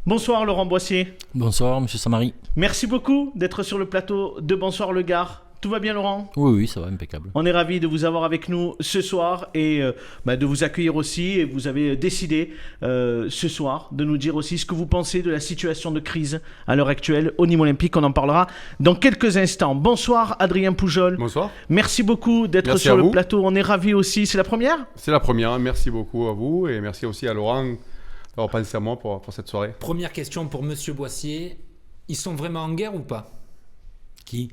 Bonsoir Laurent Boissier. Bonsoir Monsieur Samary. Merci beaucoup d'être sur le plateau de Bonsoir le Gard. Tout va bien Laurent ? Oui, ça va, impeccable. On est ravis de vous avoir avec nous ce soir et de vous accueillir aussi. Et vous avez décidé ce soir de nous dire aussi ce que vous pensez de la situation de crise à l'heure actuelle au Nîmes Olympique. On en parlera dans quelques instants. Bonsoir Adrien Poujol. Bonsoir. Merci beaucoup d'être sur le plateau. On est ravis aussi. C'est la première ? C'est la première. Merci beaucoup à vous et merci aussi à Laurent d'avoir pensé à moi pour cette soirée. Première question pour Monsieur Boissier. Ils sont vraiment en guerre ou pas ? Qui ?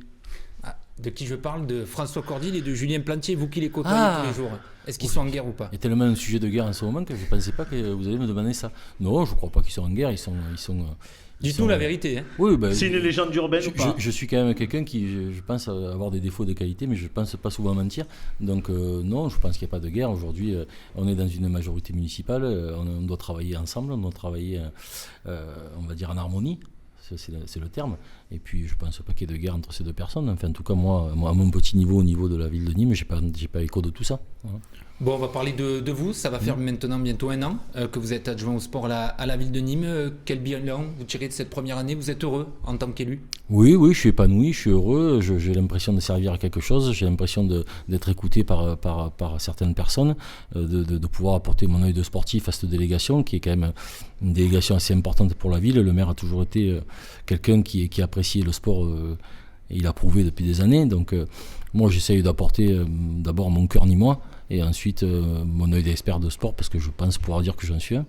De qui je parle ? De François Cordil et de Julien Plantier, vous qui les côtoyez tous les jours. Est-ce qu'ils sont en guerre ou pas ? Il y a tellement un sujet de guerre en ce moment que je ne pensais pas que vous alliez me demander ça. Non, je ne crois pas qu'ils sont en guerre. Dites-nous la vérité. Hein. Oui, c'est une légende urbaine ou pas ? Je suis quand même quelqu'un qui, je pense, avoir des défauts de qualité, mais je ne pense pas souvent mentir. Donc non, je pense qu'il n'y a pas de guerre. Aujourd'hui, on est dans une majorité municipale. On doit travailler ensemble, on doit travailler, on va dire, en harmonie. C'est le terme. Et puis, je ne pense pas qu'il y ait de guerre entre ces deux personnes. Enfin, en tout cas, moi à mon petit niveau, au niveau de la ville de Nîmes, je n'ai pas écho de tout ça. Voilà. Bon, on va parler de vous. Ça va faire maintenant bientôt un an que vous êtes adjoint au sport à la ville de Nîmes. Quel bilan vous tirez de cette première année ? Vous êtes heureux en tant qu'élu ? Oui, je suis épanoui, je suis heureux. J'ai l'impression de servir à quelque chose. J'ai l'impression d'être écouté par certaines personnes, de pouvoir apporter mon œil de sportif à cette délégation, qui est quand même une délégation assez importante pour la ville. Le maire a toujours été quelqu'un qui appréciait le sport et il a prouvé depuis des années. Donc moi, j'essaye d'apporter d'abord mon cœur nîmois et ensuite mon œil d'expert de sport, parce que je pense pouvoir dire que j'en suis un.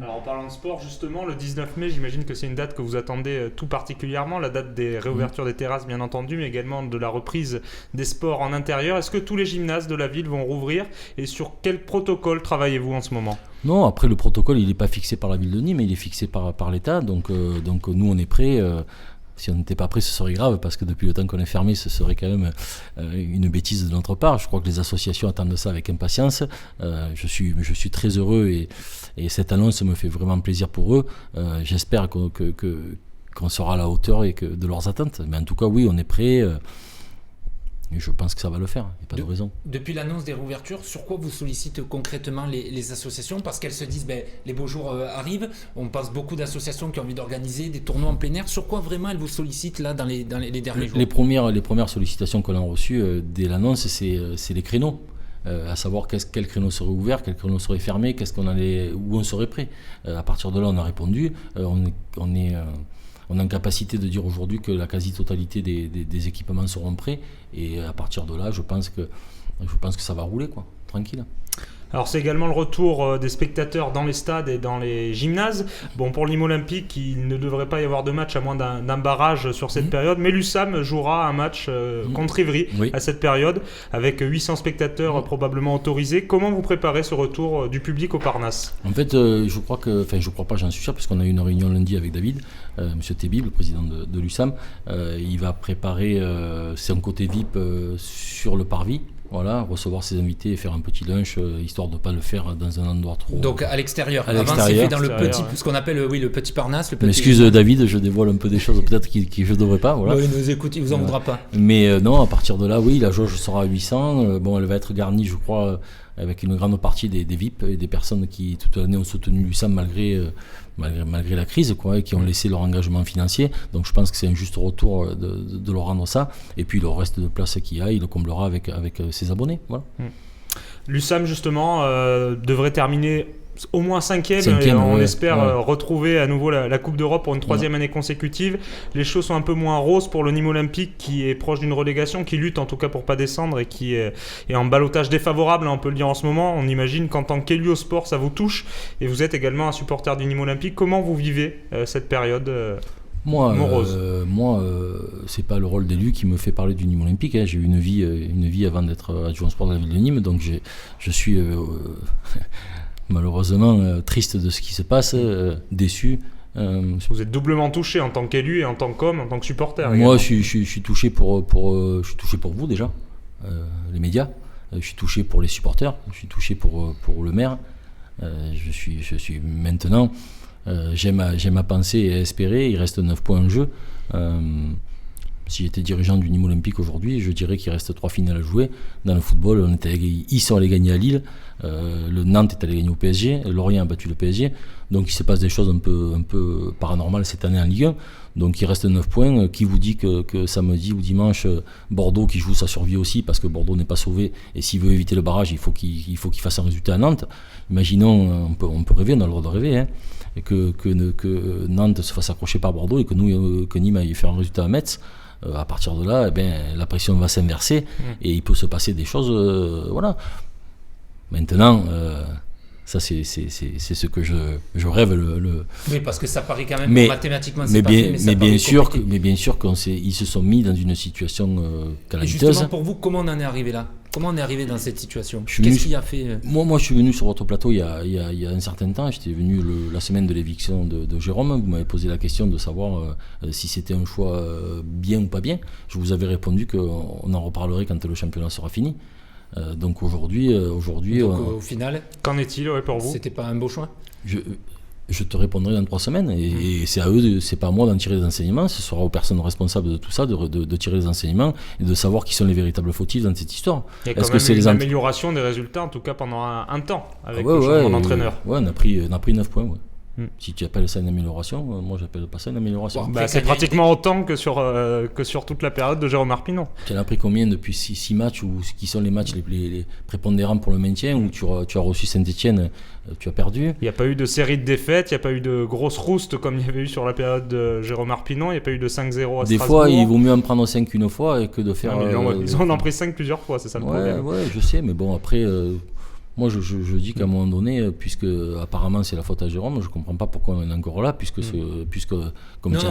Alors en parlant de sport, justement, le 19 mai, j'imagine que c'est une date que vous attendez tout particulièrement, la date des réouvertures des terrasses bien entendu, mais également de la reprise des sports en intérieur. Est-ce que tous les gymnases de la ville vont rouvrir et sur quel protocole travaillez-vous en ce moment ? Non, après le protocole, il n'est pas fixé par la ville de Nîmes, mais il est fixé par l'État, donc nous on est prêts. Si on n'était pas prêt, ce serait grave, parce que depuis le temps qu'on est fermé, ce serait quand même une bêtise de notre part. Je crois que les associations attendent ça avec impatience. Je suis très heureux et cette annonce me fait vraiment plaisir pour eux. J'espère qu'on sera à la hauteur de leurs attentes. Mais en tout cas, oui, on est prêt. Et je pense que ça va le faire, il n'y a pas de raison. Depuis l'annonce des réouvertures, sur quoi vous sollicitez concrètement les associations ? Parce qu'elles se disent, les beaux jours arrivent, on pense beaucoup d'associations qui ont envie d'organiser des tournois en plein air. Sur quoi vraiment elles vous sollicitent là dans les derniers jours ? Les premières sollicitations qu'on a reçues dès l'annonce, c'est les créneaux. À savoir quel créneau serait ouvert, quel créneau serait fermé, où on serait prêt. À partir de là, on a répondu. On est en capacité de dire aujourd'hui que la quasi-totalité des équipements seront prêts, et à partir de là, je pense que ça va rouler, quoi, tranquille. Alors c'est également le retour des spectateurs dans les stades et dans les gymnases. Bon, pour le Nîmes Olympique, il ne devrait pas y avoir de match à moins d'un barrage sur cette période, mais l'USAM jouera un match contre Ivry à cette période, avec 800 spectateurs probablement autorisés. Comment vous préparez ce retour du public au Parnasse ? En fait, je crois pas, j'en suis sûr, parce qu'on a eu une réunion lundi avec David, Monsieur Tébib, le président de l'USAM. Il va préparer son côté VIP sur le parvis. Voilà, recevoir ses invités et faire un petit lunch, histoire de ne pas le faire dans un endroit trop... Donc à l'extérieur. Avant, c'est fait dans le petit, ce qu'on appelle le petit Parnasse. Excuse David, je dévoile un peu des choses peut-être que je ne devrais pas. Voilà. Il nous écoute, il ne vous en voudra pas. Mais non, à partir de là, oui, la jauge sera à 800. Elle va être garnie, je crois, avec une grande partie des VIP et des personnes qui toute l'année ont soutenu l'USAM malgré la crise, quoi, et qui ont laissé leur engagement financier. Donc je pense que c'est un juste retour de leur rendre ça. Et puis le reste de place qu'il y a, il le comblera avec ses abonnés. Voilà. L'USAM justement devrait terminer au moins 5e, on espère retrouver à nouveau la Coupe d'Europe pour une 3e année consécutive. Les choses sont un peu moins roses pour le Nîmes Olympique, qui est proche d'une relégation, qui lutte en tout cas pour pas descendre et qui est en ballottage défavorable, on peut le dire en ce moment. On imagine qu'en tant qu'élu au sport, ça vous touche, et vous êtes également un supporter du Nîmes Olympique. Comment vous vivez cette période morose ? Moi, c'est pas le rôle d'élu qui me fait parler du Nîmes Olympique. J'ai eu une vie avant d'être adjoint au sport de la ville de Nîmes, donc je suis malheureusement triste de ce qui se passe, déçu. Vous êtes doublement touché en tant qu'élu et en tant qu'homme, en tant que supporter. Moi, je suis touché pour vous déjà, les médias. Je suis touché pour les supporters. Je suis touché pour le maire. Je suis maintenant. J'aime à penser et à espérer. Il reste 9 points en jeu. Si j'étais dirigeant du Nîmes Olympique aujourd'hui, je dirais qu'il reste 3 finales à jouer. Dans le football, ils sont allés gagner à Lille, le Nantes est allé gagner au PSG, Lorient a battu le PSG. Donc il se passe des choses un peu paranormales cette année en Ligue 1. Donc il reste 9 points. Qui vous dit que samedi ou dimanche, Bordeaux qui joue sa survie aussi, parce que Bordeaux n'est pas sauvé, et s'il veut éviter le barrage, il faut qu'il fasse un résultat à Nantes. Imaginons, on peut rêver, on a le droit de rêver, hein, et que Nantes se fasse accrocher par Bordeaux et que Nîmes aille faire un résultat à Metz. À partir de là, la pression va s'inverser et il peut se passer des choses. Voilà. Maintenant, ça c'est ce que je rêve. Oui, parce que ça paraît quand même mathématiquement. Mais bien sûr qu'ils se sont mis dans une situation calamiteuse. Et justement, pour vous, comment on en est arrivé là? Comment on est arrivé dans cette situation? Qu'est-ce qui a fait Moi, je suis venu sur votre plateau il y a un certain temps. J'étais venu la semaine de l'éviction de Jérôme. Vous m'avez posé la question de savoir si c'était un choix bien ou pas bien. Je vous avais répondu qu'on en reparlerait quand le championnat sera fini. Donc aujourd'hui, au final, qu'en est-il pour vous? C'était pas un beau choix? Je te répondrai dans 3 semaines et c'est à eux, c'est pas à moi d'en tirer des enseignements, ce sera aux personnes responsables de tout ça de tirer des enseignements et de savoir qui sont les véritables fautifs dans cette histoire. Il y a quand même une amélioration des résultats, en tout cas pendant un temps, avec le changement d'entraîneur. Ouais, on a pris 9 points. Ouais. Si tu appelles ça une amélioration, moi j'appelle pas ça une amélioration. C'est pratiquement autant que sur toute la période de Jérôme Arpinon. Tu en as pris combien depuis 6 matchs, ou qui sont les matchs les prépondérants pour le maintien, où tu as reçu Saint-Etienne, tu as perdu. Il n'y a pas eu de série de défaites, il n'y a pas eu de grosses roustes comme il y avait eu sur la période de Jérôme Arpinon, il n'y a pas eu de 5-0 à Strasbourg. Des fois, il vaut mieux en prendre 5 une fois que de faire... ils en ont pris 5 plusieurs fois, c'est ça le problème. Ouais, je sais, mais bon, après... Moi, je dis qu'à un moment donné, puisque apparemment c'est la faute à Jérôme, je comprends pas pourquoi on est encore là, puisque comme tu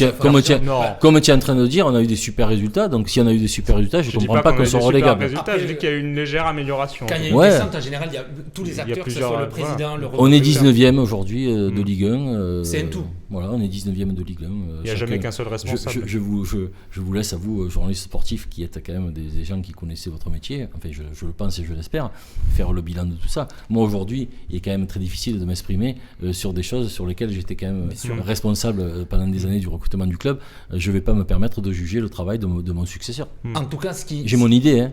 es en train de dire, on a eu des super résultats. Donc, si on a eu des super résultats, je comprends pas qu'on soit relégable. Je dis qu'il y a eu une légère amélioration. Quand il y a une descente, en général, il y a tous les acteurs, que ce soit le président, le on est 19e aujourd'hui de Ligue 1. C'est un tout. Voilà, on est 19e de Ligue 1. Il n'y a jamais qu'un seul responsable. Je vous laisse à vous, journalistes sportifs, qui êtes quand même des gens qui connaissez votre métier, enfin je le pense et je l'espère, faire le bilan de tout ça. Moi aujourd'hui, il est quand même très difficile de m'exprimer sur des choses sur lesquelles j'étais quand même responsable pendant des années du recrutement du club. Je ne vais pas me permettre de juger le travail de mon successeur. En tout cas, j'ai mon idée, hein.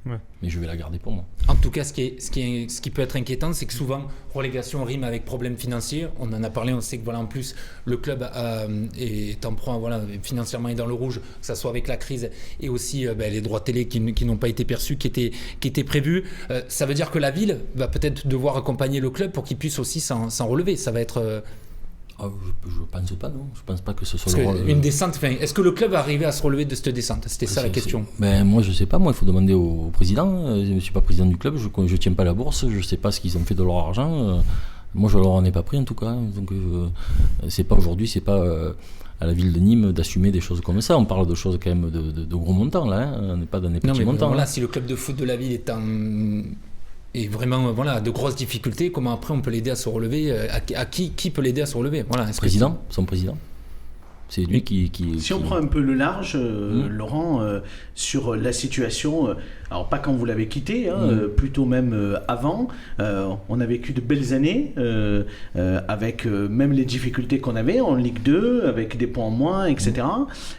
Ouais. Mais je vais la garder pour moi. En tout cas, ce qui peut être inquiétant, c'est que souvent, relégation rime avec problèmes financiers. On en a parlé, on sait que en plus, le club est en proie, financièrement est dans le rouge, que ce soit avec la crise et aussi les droits télé qui n'ont pas été perçus, qui étaient prévus. Ça veut dire que la ville va peut-être devoir accompagner le club pour qu'il puisse aussi s'en relever. Ça va être... Je pense pas, non. Je pense pas que ce soit une descente. Est-ce que le club va arriver à se relever de cette descente? C'était ça la question. Moi, je sais pas. Moi, il faut demander au président. Je ne suis pas président du club. Je tiens pas la bourse. Je sais pas ce qu'ils ont fait de leur argent. Moi, je leur en ai pas pris en tout cas. Donc, c'est pas aujourd'hui. C'est pas à la ville de Nîmes d'assumer des choses comme ça. On parle de choses quand même de gros montants là. Hein. On n'est pas dans des petits montants. Voilà, si le club de foot de la ville est et vraiment de grosses difficultés, comment après on peut l'aider à se relever? À qui peut l'aider à se relever? Son président. C'est lui qui on prend un peu le large, Laurent, sur la situation, alors pas quand vous l'avez quitté, plutôt même avant, on a vécu de belles années, avec même les difficultés qu'on avait en Ligue 2, avec des points en moins, etc.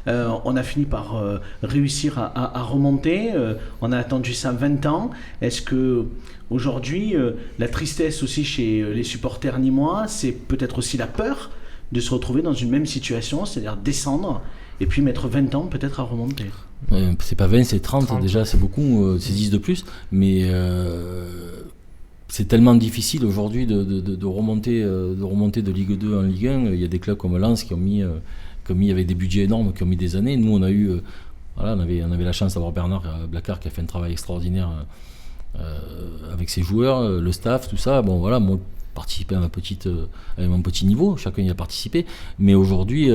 On a fini par réussir à remonter, on a attendu ça 20 ans. Est-ce que aujourd'hui, la tristesse aussi chez les supporters nîmois, c'est peut-être aussi la peur de se retrouver dans une même situation, c'est-à-dire descendre et puis mettre 20 ans peut-être à remonter? C'est pas 20, c'est 30 déjà, c'est beaucoup, c'est 10 de plus, mais c'est tellement difficile aujourd'hui de remonter de Ligue 2 en Ligue 1. Il y a des clubs comme Lens qui ont mis avec des budgets énormes, qui ont mis des années. Nous on a eu, on avait la chance d'avoir Bernard Blacard qui a fait un travail extraordinaire avec ses joueurs, le staff, tout ça. Bon voilà, moi participer à mon petit niveau, chacun y a participé, mais aujourd'hui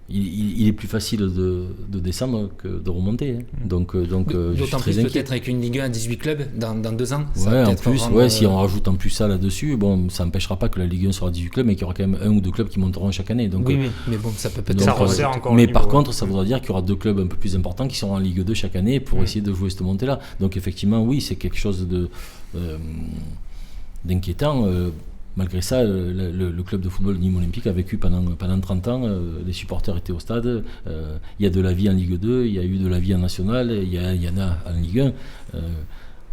il est plus facile de descendre que de remonter, hein. Donc je suis très inquiet. Peut-être avec une Ligue 1 à 18 clubs dans 2 ans. En plus, si on rajoute en plus ça là-dessus, ça n'empêchera pas que la Ligue 1 sera 18 clubs, mais qu'il y aura quand même 1 ou 2 clubs qui monteront chaque année. Donc, mais bon, ça peut peut-être... Ça resserre encore. Mais par contre, ça voudra dire qu'il y aura 2 clubs un peu plus importants qui seront en Ligue 2 chaque année pour essayer de jouer cette montée-là. Donc effectivement, oui, c'est quelque chose d'inquiétant. malgré ça, le club de football Nîmes Olympique a vécu pendant 30 ans. Les supporters étaient au stade. Il y a de la vie en Ligue 2, il y a eu de la vie en National, il y en a en Ligue 1.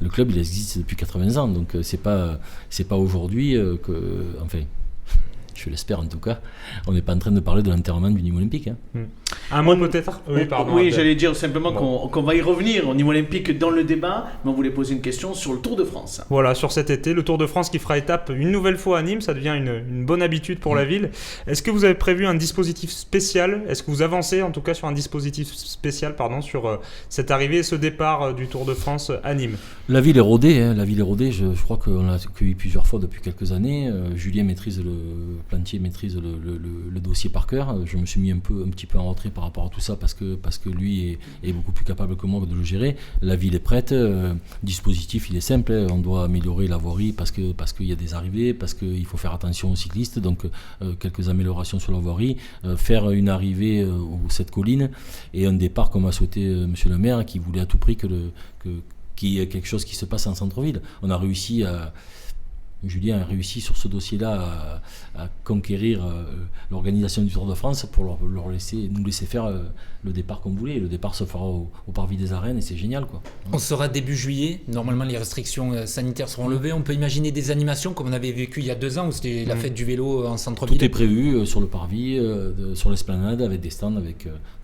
Le club, il existe depuis 80 ans, donc c'est pas aujourd'hui que, enfin, je l'espère en tout cas, on n'est pas en train de parler de l'enterrement du Nîmes Olympique. Un mot peut-être. Oui, pardon. Oui, j'allais dire simplement qu'on va y revenir au Nîmes Olympique dans le débat, mais on voulait poser une question sur le Tour de France. Voilà, sur cet été, le Tour de France qui fera étape une nouvelle fois à Nîmes, ça devient une bonne habitude pour la ville. Est-ce que vous avez prévu un dispositif spécial ? Est-ce que vous avancez en tout cas sur un dispositif spécial sur cette arrivée et ce départ du Tour de France à Nîmes ? La ville est rodée, je crois qu'on l'a accueilli plusieurs fois depuis quelques années. Julien Plantier maîtrise le dossier par cœur. Je me suis mis un petit peu en retrait par rapport à tout ça parce que lui est beaucoup plus capable que moi de le gérer. La ville est prête, le dispositif il est simple, on doit améliorer la voirie parce qu'il y a des arrivées, parce qu'il faut faire attention aux cyclistes, donc quelques améliorations sur la voirie, faire une arrivée aux 7 collines et un départ comme a souhaité monsieur le maire qui voulait à tout prix qu'il y ait quelque chose qui se passe en centre-ville. Julien a réussi sur ce dossier-là à conquérir l'organisation du Tour de France pour nous laisser faire le départ comme vous voulez. Le départ se fera au parvis des arènes et c'est génial, quoi. On sera début juillet, normalement les restrictions sanitaires seront levées. On peut imaginer des animations comme on avait vécu il y a 2 ans où c'était la fête du vélo en centre-ville. Tout est prévu sur le parvis, sur l'esplanade avec des stands.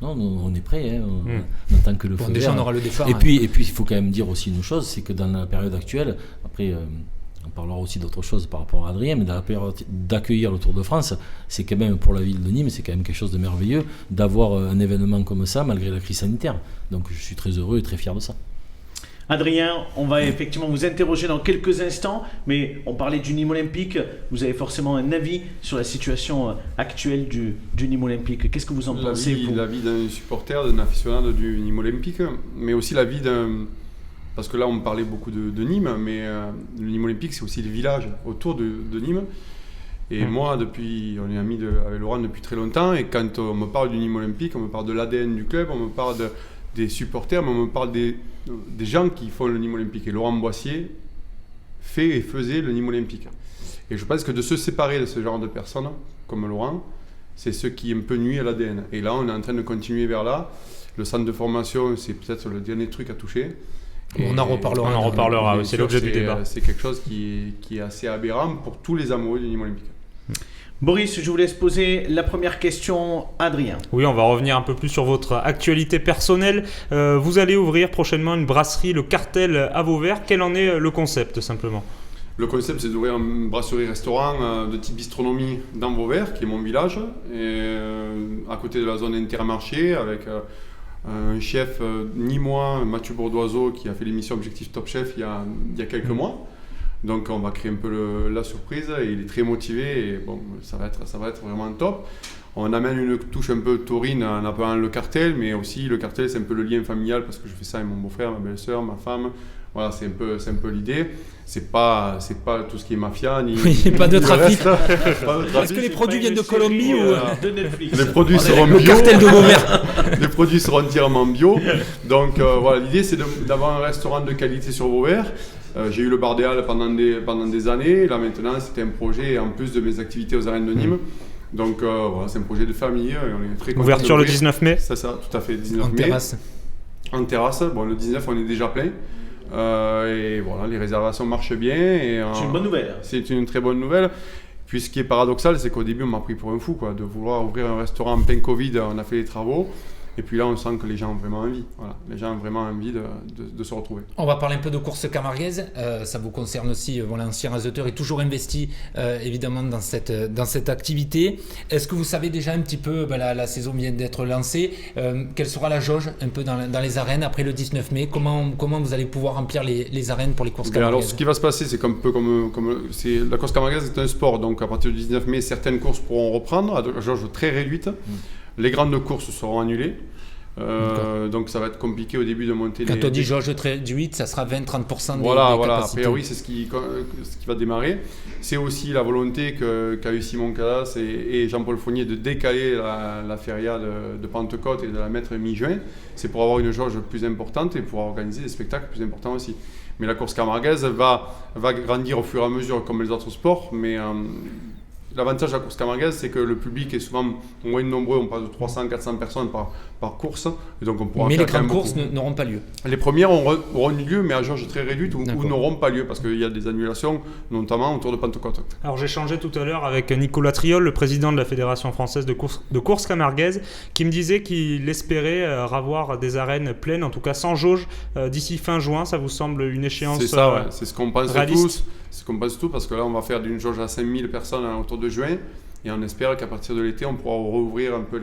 Non, on est prêt, on attend que le feu déjà vert. on aura le départ. Et puis il faut quand même dire aussi une chose, c'est que dans la période actuelle, après on parlera aussi d'autres choses par rapport à Adrien, mais dans la période d'accueillir le Tour de France, c'est quand même pour la ville de Nîmes, c'est quand même quelque chose de merveilleux d'avoir un événement comme ça malgré la crise sanitaire. Donc je suis très heureux et très fier de ça. Adrien, on va effectivement vous interroger dans quelques instants, mais on parlait du Nîmes Olympique. Vous avez forcément un avis sur la situation actuelle du Nîmes Olympique. Qu'est-ce que vous en pensez, vous ? La vie d'un supporter, d'un aficionado du Nîmes Olympique, mais aussi la vie d'un... Parce que là, on parlait beaucoup de Nîmes, mais le Nîmes Olympique, c'est aussi le village autour de Nîmes. Et moi, on est amis avec Laurent depuis très longtemps, et quand on me parle du Nîmes Olympique, on me parle de l'ADN du club, on me parle des supporters, mais on me parle des gens qui font le Nîmes Olympique. Et Laurent Boissier faisait le Nîmes Olympique. Et je pense que de se séparer de ce genre de personnes, comme Laurent, c'est ce qui un peu nuit à l'ADN. Et là, on est en train de continuer vers là. Le centre de formation, c'est peut-être le dernier truc à toucher. On en reparlera, c'est l'objet du débat. C'est quelque chose qui est assez aberrant pour tous les amoureux du Nîmes Olympique. Boris, je vous laisse poser la première question à Adrien. Oui, on va revenir un peu plus sur votre actualité personnelle. Vous allez ouvrir prochainement une brasserie, le Cartel à Vauvert. Quel en est le concept, simplement ? Le concept, c'est d'ouvrir une brasserie-restaurant de type bistronomie dans Vauvert, qui est mon village, et à côté de la zone Intermarché, avec... un chef nîmois, Mathieu Bourdoiseau, qui a fait l'émission Objectif Top Chef il y a quelques mois. Donc on va créer un peu la surprise, et il est très motivé et bon, ça va être vraiment top. On amène une touche un peu taurine en appelant le cartel, mais aussi le cartel, c'est un peu le lien familial parce que je fais ça avec mon beau-frère, ma belle-sœur, ma femme. Voilà, c'est un peu l'idée. C'est pas tout ce qui est mafia ni pas de trafic. Est-ce que les produits viennent de Colombie ou de Netflix? Les produits seront bio. Cartel de Vauvert. Les produits seront entièrement bio. Donc voilà, l'idée c'est d'avoir un restaurant de qualité sur Vauvert. J'ai eu le Bardéal pendant des années. Là maintenant, c'était un projet en plus de mes activités aux arènes de Nîmes. Donc voilà, c'est un projet de famille. Et on est très content. Ouverture le 19 mai. C'est ça, tout à fait, 19 mai. En terrasse. Bon, le 19, on est déjà plein. Et voilà, les réservations marchent bien. C'est une bonne nouvelle. C'est une très bonne nouvelle. Puis ce qui est paradoxal, c'est qu'au début, on m'a pris pour un fou, quoi, de vouloir ouvrir un restaurant en plein Covid. On a fait les travaux. Et puis là, on sent que les gens ont vraiment envie. Voilà, les gens ont vraiment envie de se retrouver. On va parler un peu de course camarguaise. Ça vous concerne aussi. L'ancien réseauteur est toujours investi, évidemment, dans cette activité. Est-ce que vous savez déjà un petit peu, la saison vient d'être lancée, quelle sera la jauge un peu dans les arènes après le 19 mai? Comment vous allez pouvoir remplir les arènes pour les courses camarguaises? Alors, ce qui va se passer, c'est la course camarguaise est un sport. Donc, à partir du 19 mai, certaines courses pourront reprendre à la jauge très réduite. Les grandes courses seront annulées. Donc ça va être compliqué au début de monter. Quand on dit jauge très réduite, ça sera 20-30% des voilà. capacités. Après, oui, c'est ce qui va démarrer. C'est aussi la volonté qu'a eu Simon Cadas et Jean-Paul Fournier de décaler la feria de Pentecôte et de la mettre mi-juin. C'est pour avoir une jauge plus importante et pour organiser des spectacles plus importants aussi. Mais la course camarguaise va grandir au fur et à mesure comme les autres sports, mais l'avantage de la course camarguaise, c'est que le public est souvent moins nombreux, on passe de 300-400 personnes par course, et donc on pourra mais faire les grandes courses n'auront pas lieu. Les premières auront lieu, mais à jauge très réduite ou n'auront pas lieu, parce qu'il y a des annulations, notamment autour de Pentecôte. Alors j'ai échangé tout à l'heure avec Nicolas Triol, le président de la Fédération française de course camarguaise, qui me disait qu'il espérait revoir des arènes pleines, en tout cas sans jauge, d'ici fin juin. Ça vous semble une échéance réaliste? C'est ça, ouais. C'est ce qu'on pense réaliste. tous. C'est ce qu'on pense tous, parce que là, on va faire d'une jauge à 5000 personnes autour de juin, et on espère qu'à partir de l'été, on pourra rouvrir un peu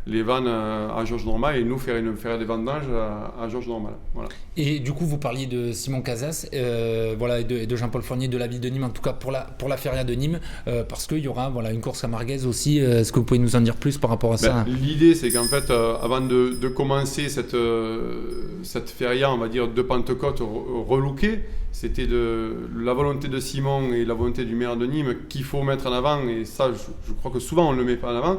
les vannes à jauge normale et nous faire des vendanges à jauge normale. Voilà. Et du coup, vous parliez de Simon Casas et de Jean-Paul Fournier de la ville de Nîmes, en tout cas pour la feria de Nîmes, parce qu'il y aura une course camarguaise aussi. Est-ce que vous pouvez nous en dire plus par rapport à ça? L'idée, c'est qu'en fait, avant de commencer cette feria, on va dire, de Pentecôte relookée, c'était la volonté de Simon et la volonté du maire de Nîmes qu'il faut mettre en avant, et ça, je crois que souvent on ne le met pas en avant,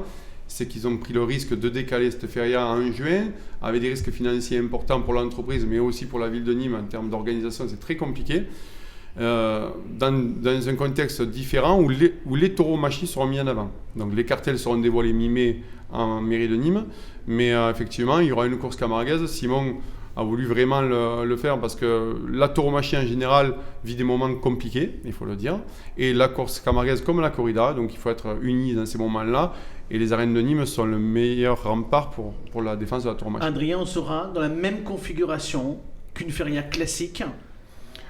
c'est qu'ils ont pris le risque de décaler cette feria en juin, avec des risques financiers importants pour l'entreprise, mais aussi pour la ville de Nîmes en termes d'organisation, c'est très compliqué. Dans un contexte différent où les tauromachie seront mis en avant. Donc les cartels seront dévoilés mi-mai en mairie de Nîmes, mais effectivement, il y aura une course camarguaise. Simon a voulu vraiment le faire parce que la tauromachie en général vit des moments compliqués, il faut le dire, et la course camarguaise comme la corrida, donc il faut être unis dans ces moments-là, et les arènes de Nîmes sont le meilleur rempart pour la défense de la tauromachie. Adrien, on sera dans la même configuration qu'une feria classique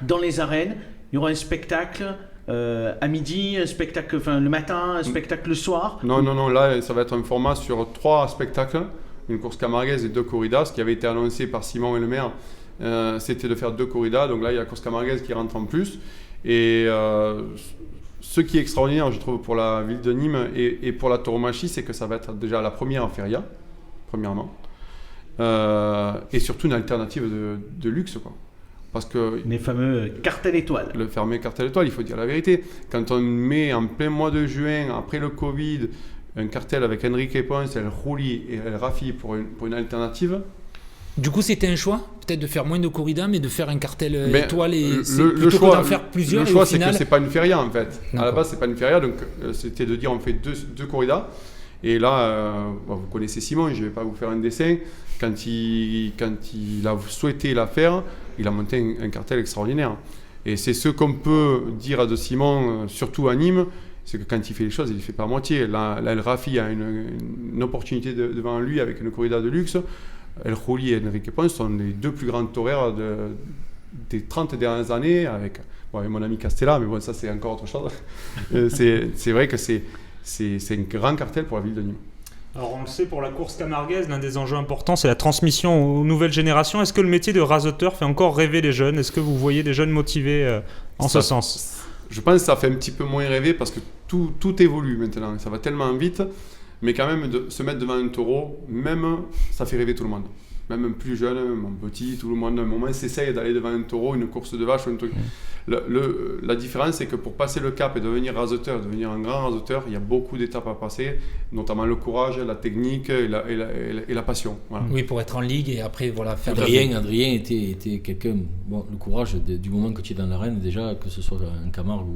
dans les arènes. Il y aura un spectacle à midi, un spectacle le matin, un spectacle le soir. Non, là ça va être un format sur 3 spectacles, une course camarguaise et 2 corridas. Ce qui avait été annoncé par Simon et le maire, c'était de faire 2 corridas. Donc là, il y a la course camarguaise qui rentre en plus. Et ce qui est extraordinaire, je trouve, pour la ville de Nîmes et pour la tauromachie, c'est que ça va être déjà la première feria, premièrement. Et surtout une alternative de luxe, quoi. Parce que les fameux cartels étoiles. Le fameux cartel étoile, il faut dire la vérité. Quand on met en plein mois de juin, après le Covid, un cartel avec Enrique Ponce, El Juli et El Rafi pour une alternative. Du coup, c'était un choix, peut-être de faire moins de corrida, mais de faire un cartel étoile et le choix, que d'en faire plusieurs. Le choix, c'est que c'est pas une feria en fait. À la base, c'est pas une feria, donc c'était de dire on fait deux corridas. Et là, vous connaissez Simon, je vais pas vous faire un dessin. Quand il a souhaité la faire, il a monté un cartel extraordinaire. Et c'est ce qu'on peut dire de Simon, surtout à Nîmes, c'est que quand il fait les choses, il ne les fait pas à moitié. Là, El Rafi a une opportunité devant lui avec une corrida de luxe. El Juli et Enrique Ponce sont les 2 plus grands toreurs des 30 dernières années, avec mon ami Castella, mais bon, ça c'est encore autre chose. C'est vrai que c'est un grand cartel pour la ville de Nîmes. Alors on le sait, pour la course camarguaise, l'un des enjeux importants, c'est la transmission aux nouvelles générations. Est-ce que le métier de raseteur fait encore rêver les jeunes? Est-ce que vous voyez des jeunes motivés en ce sens? Je pense que ça fait un petit peu moins rêver parce que tout évolue maintenant. Ça va tellement vite, mais quand même, de se mettre devant un taureau, même, ça fait rêver tout le monde. Même un plus jeune, même un petit, tout le monde, à un moment, s'essaye d'aller devant un taureau, une course de vache ou un truc. La différence, c'est que pour passer le cap et devenir raseteur, devenir un grand raseteur, il y a beaucoup d'étapes à passer, notamment le courage, la technique et la passion. Voilà. Oui, pour être en ligue et après faire... Adrien était quelqu'un... Bon, le courage, du moment que tu es dans l'arène, déjà, que ce soit un Camargue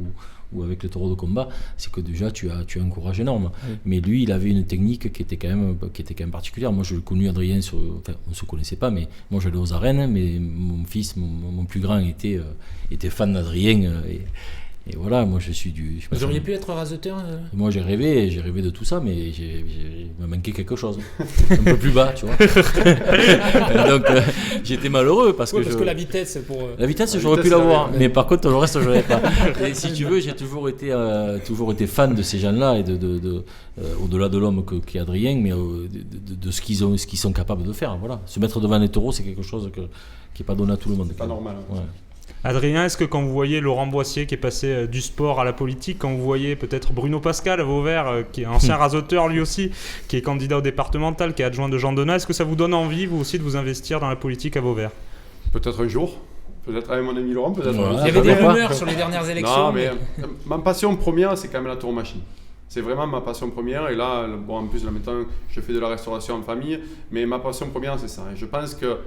ou avec le taureau de combat, c'est que déjà tu as un courage énorme. Oui. Mais lui, il avait une technique qui était quand même particulière. Moi, je l'ai connu, Adrien, on ne se connaissait pas, mais moi j'allais aux arènes, mais mon fils, mon plus grand, était fan d'Adrien. Et voilà, moi je suis du... Vous auriez pu être raseteur Moi j'ai rêvé de tout ça, mais il m'a manqué quelque chose. Un peu plus bas, tu vois. Donc j'étais malheureux parce que la vitesse pour... La vitesse, j'aurais pu l'avoir, mais par contre le reste je l'avais pas. Et si tu veux, j'ai toujours été fan de ces gens-là et au-delà de l'homme qu'est Adrien, mais de ce qu'ils sont capables de faire. Voilà. Se mettre devant les taureaux, c'est quelque chose qui n'est pas donné à tout le monde. C'est pas normal. Ouais. Adrien, est-ce que quand vous voyez Laurent Boissier qui est passé du sport à la politique, quand vous voyez peut-être Bruno Pascal à Vauvert, qui est ancien raseteur lui aussi, qui est candidat au départemental, qui est adjoint de Jean Donat, est-ce que ça vous donne envie, vous aussi, de vous investir dans la politique à Vauvert? Peut-être un jour, peut-être avec mon ami Laurent, peut-être. Il y avait des rumeurs sur les dernières élections. Non, mais ma passion première, c'est quand même la tauromachie. C'est vraiment ma passion première. Et là, bon, en plus, là, maintenant, je fais de la restauration en famille. Mais ma passion première, c'est ça. Et je pense que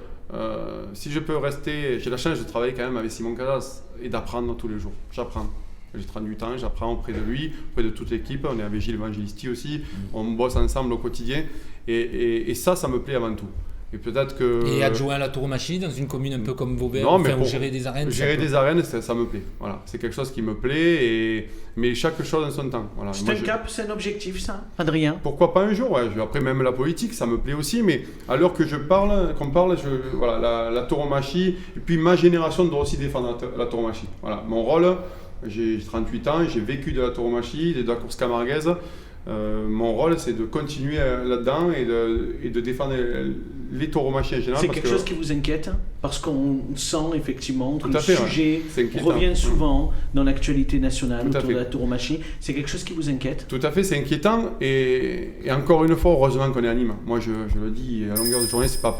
si je peux rester... J'ai la chance de travailler quand même avec Simon Casas et d'apprendre tous les jours. J'apprends. J'ai 38 ans, j'apprends auprès de lui, auprès de toute l'équipe. On est avec Gilles Evangelisti aussi. On bosse ensemble au quotidien. Et ça me plaît avant tout. Et peut-être que... Et adjoint à la tauromachie dans une commune un peu comme Vauvert, non, mais ou gérer des arènes. Gérer des arènes, ça me plaît. Voilà, c'est quelque chose qui me plaît, mais chaque chose en son temps. Voilà. C'est un cap, c'est un objectif, ça, Adrien? Pourquoi pas un jour, ouais. Après, même la politique, ça me plaît aussi, mais à l'heure que qu'on parle, voilà, la tauromachie, et puis ma génération doit aussi défendre la tauromachie. Voilà, mon rôle, j'ai 38 ans, j'ai vécu de la tauromachie, de la course camarguaise. Mon rôle, c'est de continuer là-dedans et de défendre les tauromachie en général. C'est quelque chose qui vous inquiète? Parce qu'on sent effectivement que le sujet ouais. revient souvent dans l'actualité nationale autour de la tauromachie. C'est quelque chose qui vous inquiète? Tout à fait, c'est inquiétant. Et encore une fois, heureusement qu'on est à Nîmes. Moi, je le dis à longueur de journée, c'est pas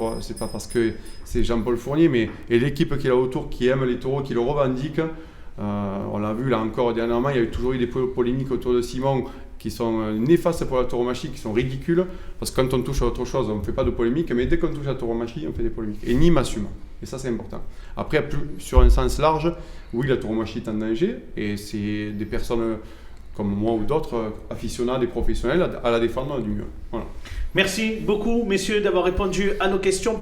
parce que c'est Jean-Paul Fournier, mais et l'équipe qui est là autour, qui aime les taureaux, qui le revendique. On l'a vu là encore dernièrement, il y a toujours eu des polémiques autour de Simon qui sont néfastes pour la tauromachie, qui sont ridicules, parce que quand on touche à autre chose, on ne fait pas de polémique, mais dès qu'on touche à la tauromachie, on fait des polémiques. Et Nîmes assume, et ça c'est important. Après, sur un sens large, oui, la tauromachie est en danger, et c'est des personnes comme moi ou d'autres, aficionados et professionnels, à la défendre du mieux. Voilà. Merci beaucoup, messieurs, d'avoir répondu à nos questions.